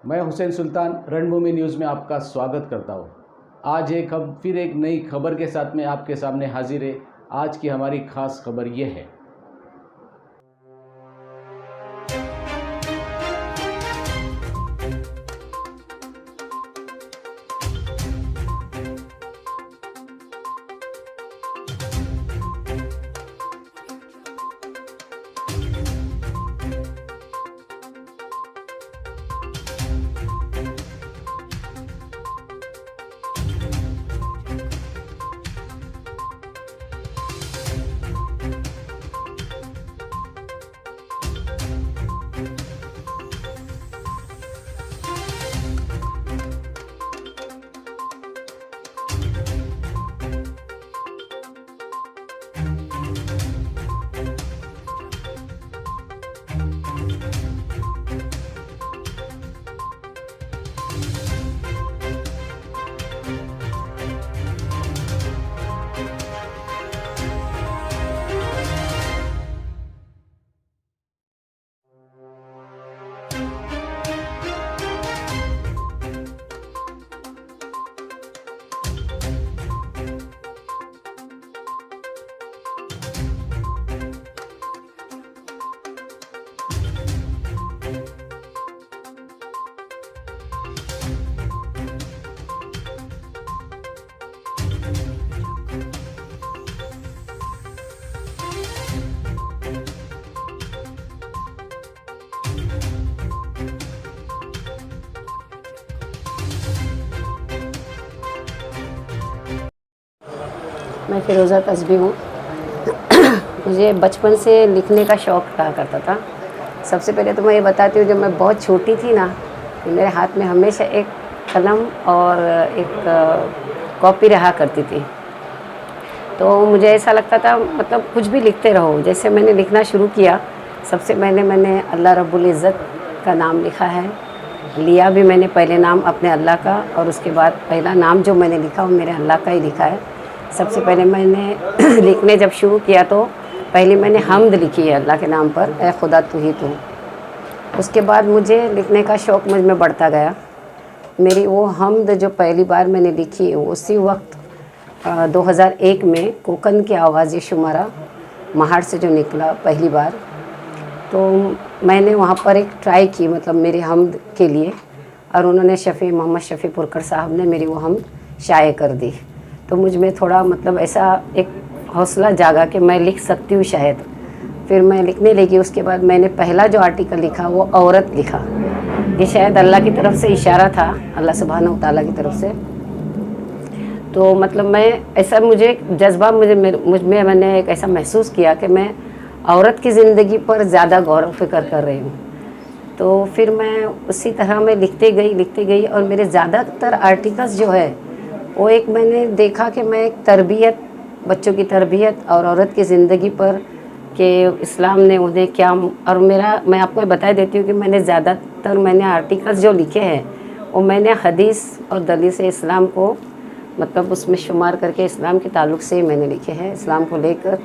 मैं हुसैन सुल्तान रणभूमि न्यूज़ में आपका स्वागत करता हूँ। आज फिर एक नई खबर के साथ में आपके सामने हाजिर है। आज की हमारी खास खबर ये है। मैं फ़िरोज़ा तस्बी हूँ। मुझे बचपन से लिखने का शौक़ रहा करता था। सबसे पहले तो मैं ये बताती हूँ, जब मैं बहुत छोटी थी ना, तो मेरे हाथ में हमेशा एक कलम और एक कॉपी रहा करती थी। तो मुझे ऐसा लगता था मतलब कुछ भी लिखते रहो। जैसे मैंने लिखना शुरू किया, सबसे पहले मैंने अल्लाह रब्बुल इज़्ज़त का नाम लिखा है। लिया भी मैंने पहले नाम अपने अल्लाह का, और उसके बाद पहला नाम जो मैंने लिखा वो मेरे अल्लाह का ही लिखा है। सबसे पहले मैंने लिखने जब शुरू किया तो पहले मैंने हम्द लिखी है अल्लाह के नाम पर, ए खुदा तू ही तू। उसके बाद मुझे लिखने का शौक़ मुझ में बढ़ता गया। मेरी वो हम्द जो पहली बार मैंने लिखी उसी वक्त 2001 में कोकन की आवाज़ शुमारा महाड़ से जो निकला पहली बार, तो मैंने वहाँ पर एक ट्राई की, मतलब मेरी हम्द के लिए, और उन्होंने मोहम्मद शफ़ी पुरकर साहब ने मेरी वो हम्द शाये कर दी। तो मुझ में थोड़ा मतलब ऐसा एक हौसला जागा कि मैं लिख सकती हूँ शायद। फिर मैं लिखने लगी। उसके बाद मैंने पहला जो आर्टिकल लिखा वो औरत लिखा। ये शायद अल्लाह की तरफ से इशारा था, अल्लाह सुब्हानहू व तआला की तरफ से। तो मतलब मैं ऐसा मुझे जज्बा मुझ में मैंने एक ऐसा महसूस किया कि मैं औरत की ज़िंदगी पर ज़्यादा गौर फ़िक्र कर रही हूँ। तो फिर मैं उसी तरह मैं लिखते गई और मेरे ज़्यादातर आर्टिकल्स जो है वो एक मैंने देखा कि मैं एक तरबियत, बच्चों की तरबियत और औरत की ज़िंदगी पर कि इस्लाम ने उन्हें क्या, और मैं आपको बता देती हूँ कि मैंने आर्टिकल्स जो लिखे हैं वो मैंने हदीस और दलील इस्लाम को मतलब उसमें शुमार करके इस्लाम के ताल्लुक़ से ही मैंने लिखे हैं, इस्लाम को लेकर।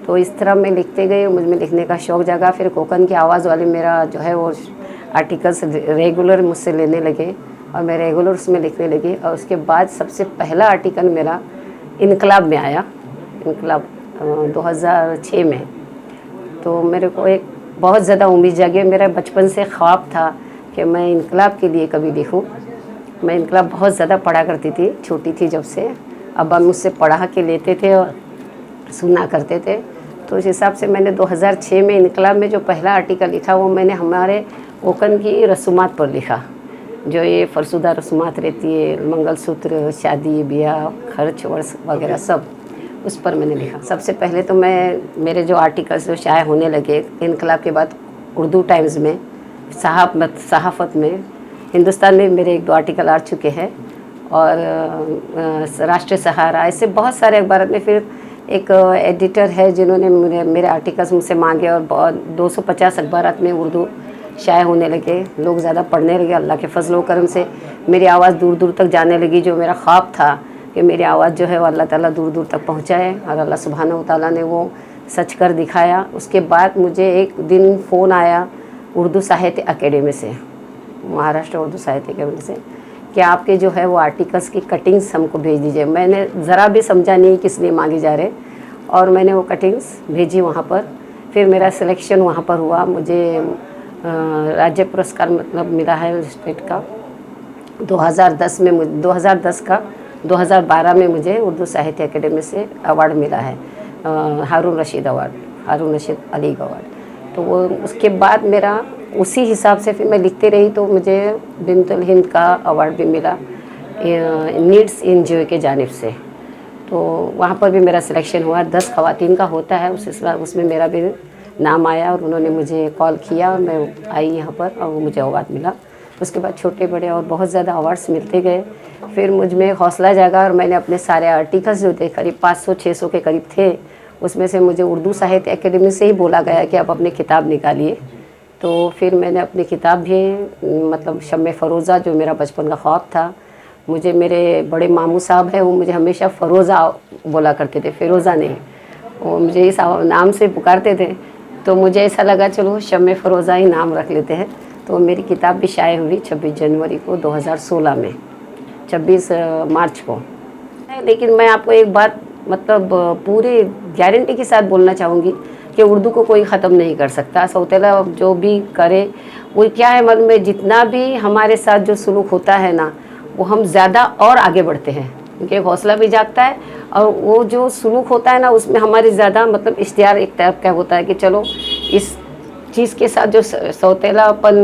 तो इस तरह मैं लिखते गए, मुझ में लिखने का शौक़ जागा। फिर कोकन की आवाज़ वाले मेरा जो है वो आर्टिकल्स रेगुलर मुझसे लेने लगे और मैं रेगुलर उसमें लिखने लगी। और उसके बाद सबसे पहला आर्टिकल मेरा इनकलाब में आया, इनकलाब 2006 में। तो मेरे को एक बहुत ज़्यादा उम्मीद जागी। मेरा बचपन से ख्वाब था कि मैं इनकलाब के लिए कभी लिखूं। मैं इनकलाब बहुत ज़्यादा पढ़ा करती थी, छोटी थी जब से। अब्बा मुझसे पढ़ा के लेते थे और सुना करते थे। तो इस हिसाब से मैंने 2006 में इनकलाब में जो पहला आर्टिकल लिखा वो मैंने हमारे कोकन की रसूमात पर लिखा, जो ये फरसुदा रसूमात रहती है, मंगलसूत्र, शादी ब्याह, खर्च वर्ष वगैरह सब, उस पर मैंने लिखा। सबसे पहले तो मेरे जो आर्टिकल्स जो शाये होने लगे इनकलाब के बाद उर्दू टाइम्स में, सहाफ़त में, हिंदुस्तान में मेरे 1-2 आर्टिकल आ चुके हैं, और राष्ट्रीय सहारा, ऐसे बहुत सारे अखबार में। फिर एक एडिटर है जिन्होंने मेरे आर्टिकल्स मुझसे मांगे, और 250 अखबार में उर्दू शाये होने लगे। लोग ज़्यादा पढ़ने लगे। अल्लाह के फजल व करम से मेरी आवाज़ दूर दूर तक जाने लगी। जो मेरा ख्वाब था कि मेरी आवाज़ जो है वो अल्लाह ताला दूर दूर तक पहुँचाए, और अल्लाह सुब्हानहू व तआला ने वो सच कर दिखाया। उसके बाद मुझे एक दिन फ़ोन आया उर्दू साहित्य अकेडमी से महाराष्ट्र उर्दू साहित्य अकेडमी से कि आपके जो है वो आर्टिकल्स की कटिंग्स हमको भेज दीजिए। मैंने ज़रा भी समझा नहीं किस लिए मांगे जा रहे, और मैंने वो कटिंग्स भेजी वहाँ पर। फिर मेरा सिलेक्शन वहाँ पर हुआ, मुझे राज्य पुरस्कार मतलब मिला है स्टेट का 2010 में। 2012 में मुझे उर्दू साहित्य अकेडमी से अवार्ड मिला है, हारून रशीद अली अवार्ड। तो वो उसके बाद मेरा उसी हिसाब से फिर मैं लिखते रही, तो मुझे बिंतुल हिंद का अवार्ड भी मिला नीड्स NGO के जानिब से। तो वहाँ पर भी मेरा सिलेक्शन हुआ। 10 ख़वातीन का होता है, उसमें मेरा भी नाम आया और उन्होंने मुझे कॉल किया और मैं आई यहाँ पर और वो मुझे अवार्ड मिला। उसके बाद छोटे बड़े और बहुत ज़्यादा अवार्ड्स मिलते गए। फिर मुझ में हौसला जागा और मैंने अपने सारे आर्टिकल्स जो थे करीब 500-600 के करीब थे, उसमें से मुझे उर्दू साहित्य अकेडमी से ही बोला गया कि आप अपनी किताब निकालिए। तो फिर मैंने अपनी किताब भी मतलब शम्मे फ़रोज़ा, जो मेरा बचपन का ख्वाब था, मुझे मेरे बड़े मामू साहब हैं वो मुझे हमेशा फ़रोज़ा बोला करते थे, फ़िरोज़ा नहीं, वो मुझे इस नाम से पुकारते थे। तो मुझे ऐसा लगा चलो शम्मे फ़रोज़ा ही नाम रख लेते हैं। तो मेरी किताब भी शाये हुई 26 जनवरी को 2016 में, 26 मार्च को। लेकिन मैं आपको एक बात मतलब पूरी गारंटी के साथ बोलना चाहूँगी कि उर्दू को कोई ख़त्म नहीं कर सकता। सौतेला जो भी करे वो क्या है, मन में जितना भी हमारे साथ जो सुलूक होता है ना, वो हम ज़्यादा और आगे बढ़ते हैं, क्योंकि हौसला भी जागता है और वो जो सुलूक होता है ना, उसमें हमारी ज़्यादा मतलब इख्तियार एक तरफ का होता है कि चलो इस चीज़ के साथ जो सौतेलापन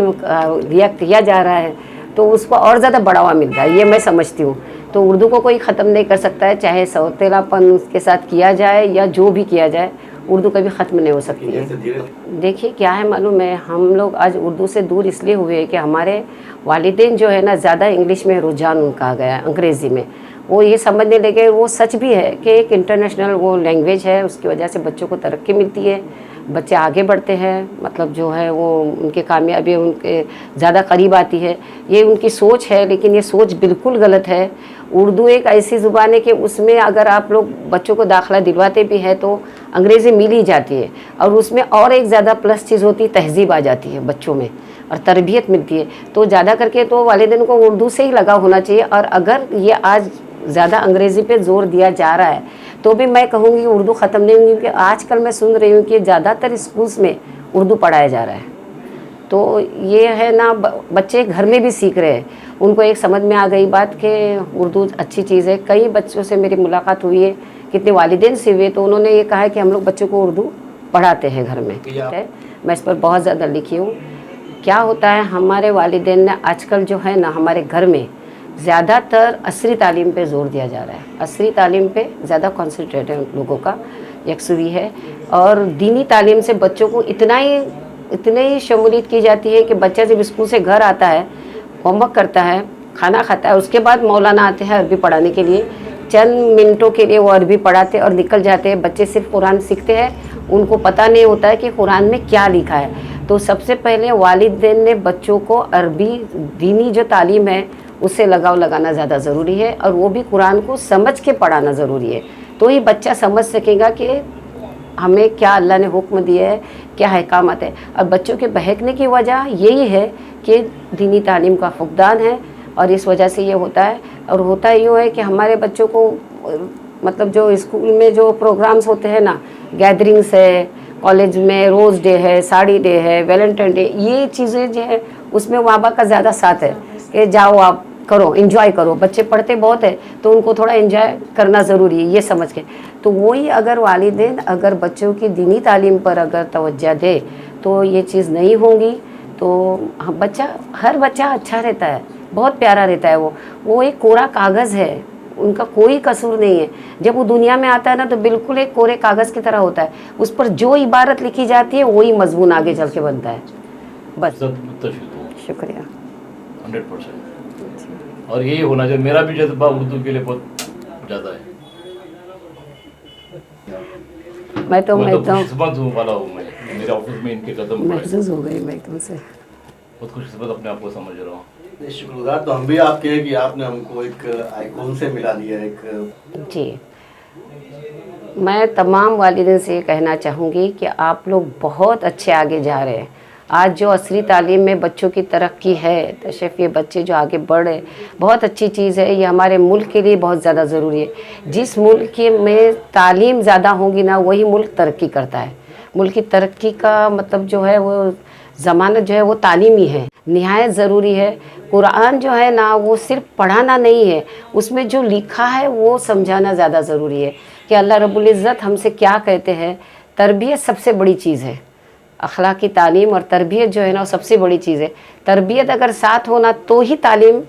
रिएक्ट किया जा रहा है तो उसको और ज़्यादा बढ़ावा मिलता है, ये मैं समझती हूँ। तो उर्दू को कोई ख़त्म नहीं कर सकता है, चाहे सौतेलापन उसके साथ किया जाए या जो भी किया जाए, उर्दू कभी ख़त्म नहीं हो सकती है। देखिए क्या है मालूम है, हम लोग आज उर्दू से दूर इसलिए हुए कि हमारे वालिदैन जो है ना, ज़्यादा इंग्लिश में रुझान उनका आ गया, अंग्रेज़ी में। वो ये समझने लगे, वो सच भी है कि एक इंटरनेशनल वो लैंग्वेज है, उसकी वजह से बच्चों को तरक्की मिलती है, बच्चे आगे बढ़ते हैं, मतलब जो है वो उनके कामयाबी उनके ज़्यादा करीब आती है। ये उनकी सोच है, लेकिन ये सोच बिल्कुल गलत है। उर्दू एक ऐसी ज़ुबान है कि उसमें अगर आप लोग बच्चों को दाखिला दिलवाते भी हैं तो अंग्रेज़ी मिल ही जाती है, और उसमें और एक ज़्यादा प्लस चीज़ होती है, तहज़ीब आ जाती है बच्चों में और तरबियत मिलती है। तो ज़्यादा करके तो वालिदैन को उर्दू से ही लगाव होना चाहिए। और अगर ये आज ज़्यादा अंग्रेज़ी पे जोर दिया जा रहा है तो भी मैं कहूँगी उर्दू ख़त्म नहीं होगी, क्योंकि आजकल मैं सुन रही हूँ कि ज़्यादातर स्कूल्स में उर्दू पढ़ाया जा रहा है। तो ये है ना, बच्चे घर में भी सीख रहे हैं, उनको एक समझ में आ गई बात कि उर्दू अच्छी चीज़ है। कई बच्चों से मेरी मुलाकात हुई है, कितने वालिदैन से हुए, तो उन्होंने ये कहा है कि हम लोग बच्चों को उर्दू पढ़ाते हैं घर में। मैं इस पर बहुत ज़्यादा लिखी हूँ। क्या होता है, हमारे वालिदैन ने आजकल जो है ना, हमारे घर में ज़्यादातर असरी तालीम पे ज़ोर दिया जा रहा है, असरी तालीम पे ज़्यादा कॉन्सेंट्रेट है, उन लोगों का यकसुरी है। और दीनी तालीम से बच्चों को इतने ही शमूलियत की जाती है कि बच्चा जब स्कूल से घर आता है, होमवर्क करता है, खाना खाता है, उसके बाद मौलाना आते हैं अरबी पढ़ाने के लिए। चंद मिनटों के लिए वो अरबी पढ़ाते और निकल जाते हैं। बच्चे सिर्फ कुरान सीखते हैं, उनको पता नहीं होता है कि कुरान में क्या लिखा है। तो सबसे पहले वालिदैन ने बच्चों को अरबी दीनी जो तालीम है उससे लगाव लगाना ज़्यादा ज़रूरी है, और वो भी कुरान को समझ के पढ़ाना ज़रूरी है। तो ही बच्चा समझ सकेगा कि हमें क्या अल्लाह ने हुक्म दिया है, क्या अहकामात है। और बच्चों के बहकने की वजह यही है कि दीनी तालीम का फुकदान है, और इस वजह से ये होता है। और होता यूँ है कि हमारे बच्चों को मतलब जो स्कूल में जो प्रोग्राम्स होते हैं ना, गैदरिंग्स है, कॉलेज में रोज़ डे है, साड़ी डे है, वैलेंटाइन डे, ये चीज़ें जो है उसमें माँ बाप का ज़्यादा साथ है कि जाओ आप करो, एंजॉय करो। बच्चे पढ़ते बहुत है तो उनको थोड़ा एंजॉय करना ज़रूरी है, ये समझ के। तो वही अगर वालिदैन अगर बच्चों की दीनी तालीम पर अगर तवज्जो दे तो ये चीज़ नहीं होगी। तो हर बच्चा अच्छा रहता है, बहुत प्यारा रहता है। वो एक कोरा कागज़ है, उनका कोई कसूर नहीं है। जब वो दुनिया में आता है ना तो बिल्कुल एक कोरे कागज़ की तरह होता है, उस पर जो इबारत लिखी जाती है वही मजमून आगे चल के बनता है। बस शुक्रिया। 100%। और यही होना चाहिए। मेरा भी जज्बा उर्दू के लिए बहुत ज़्यादा है। मैं तो खुशकिस्मत वाला हूँ। मैं मेरे ऑफिस में इनके कदम महसूस हो गई मैं एकदम से बहुत खुशकिस्मत अपने आप को समझ रहा हूँ। शुक्रगुजार तो हम भी आपके हैं कि आपने हमको एक आइकॉन से मिला दिया एक। जी, मैं तमाम वालिदैन से कहना चाहूँगी कि आप लोग बहुत अच्छे आगे जा रहे हैं। आज जो असली तालीम में बच्चों की तरक्की है, तशरीफ़ ये बच्चे जो आगे बढ़े, बहुत अच्छी चीज़ है। ये हमारे मुल्क के लिए बहुत ज़्यादा ज़रूरी है। जिस मुल्क में तालीम ज़्यादा होगी ना, वही मुल्क तरक्की करता है। मुल्क की तरक्की का मतलब जो है वो ज़मानत जो है वो तालीम ही है, निहायत ज़रूरी है। कुरान जो है ना, वो सिर्फ पढ़ाना नहीं है, उसमें जो लिखा है वो समझाना ज़्यादा ज़रूरी है कि अल्लाह रब्बुल इज़्ज़त हमसे क्या कहते हैं। तरबियत सबसे बड़ी चीज़ है, अखलाकी तालीम और तरबियत जो है ना वो सबसे बड़ी चीज़ है। तरबियत अगर साथ होना तो ही तालीम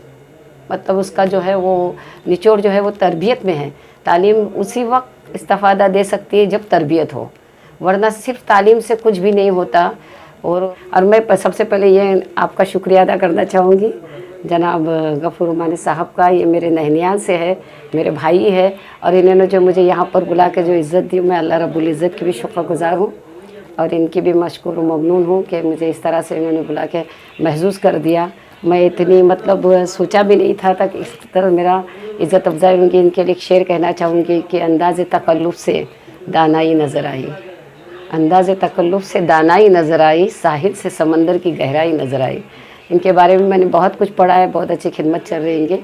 मतलब उसका जो है वो निचोड़ जो है वो तरबियत में है। तालीम उसी वक्त इस्तिफ़ादा दे सकती है जब तरबियत हो, वरना सिर्फ तालीम से कुछ भी नहीं होता। और मैं सबसे पहले ये आपका शुक्रिया अदा करना चाहूँगी जनाब गफ़ूर उमानी साहब का। ये मेरे नहनियाल से है, मेरे भाई है, और इन्होंने जो मुझे यहाँ पर बुला के जो इज़्ज़त दी, मैं अल्लाह रब्बुल इज़्ज़त की भी शुक्रगुज़ार हूँ और इनकी भी मशकूर ममनून हूँ कि मुझे इस तरह से इन्होंने बुला के महसूस कर दिया। मैं इतनी मतलब सोचा भी नहीं था कि इस तरह मेरा इज़्ज़त अफ़ज़ाई होंगी। इनके लिए एक शेर कहना चाहूँगी कि अंदाज़ तकल्लुफ़ से दानाई नज़र आई, अंदाज़ तकल्लुफ़ से दानाई नज़र आई, साहिल से समंदर की गहराई नज़र आई। इनके बारे में मैंने बहुत कुछ पढ़ा है, बहुत अच्छी खिदमत चल रही है इनकी।